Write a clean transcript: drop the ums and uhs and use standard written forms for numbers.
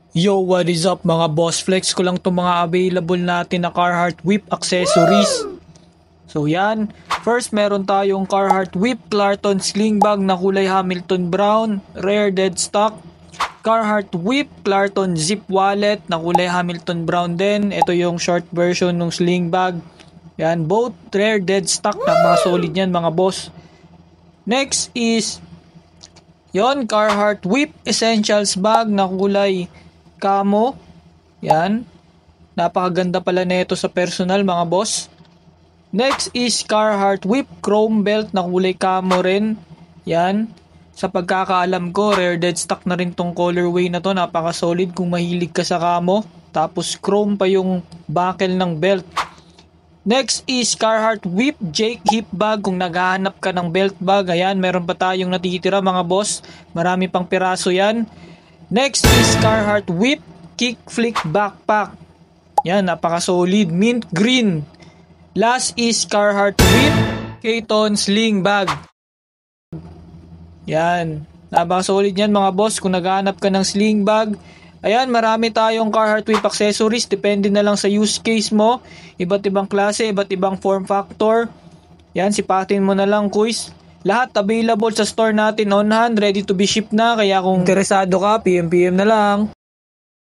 Yo, what is up mga boss? Flex ko lang itong mga available natin na Carhartt whip accessories. So yan, first meron tayong Carhartt whip Clarton sling bag na kulay Hamilton brown, rare dead stock. Carhartt whip Clarton zip wallet na kulay Hamilton brown din. Ito yung short version ng sling bag. Yan, both rare dead stock, napaka-solid yan mga boss. Next is yon Carhartt whip essentials bag na kulay camo. Yan. Napakaganda pala nito sa personal mga boss. Next is Carhartt whip chrome belt na kulay camo rin. Yan. Sa pagkakaalam ko, rare dead stock na rin tong colorway na to. Napaka solid kung mahilig ka sa camo. Tapos chrome pa yung buckle ng belt. Next is Carhartt whip Jake hip bag kung naghahanap ka ng belt bag. Ayan, meron pa tayong natitira mga boss. Marami pang piraso yan. Next is Carhartt whip kick flick backpack. Yan, napaka-solid. Mint green. Last is Carhartt whip Katon sling bag. Yan. Napaka-solid yan mga boss kung naghahanap ka ng sling bag. Ayan, marami tayong Carhartt whip accessories. Depende na lang sa use case mo. Iba't ibang klase, iba't ibang form factor. Yan, sipatin mo na lang kuys. Lahat available sa store natin on hand, ready to be shipped na. Kaya kung interesado ka, PM na lang.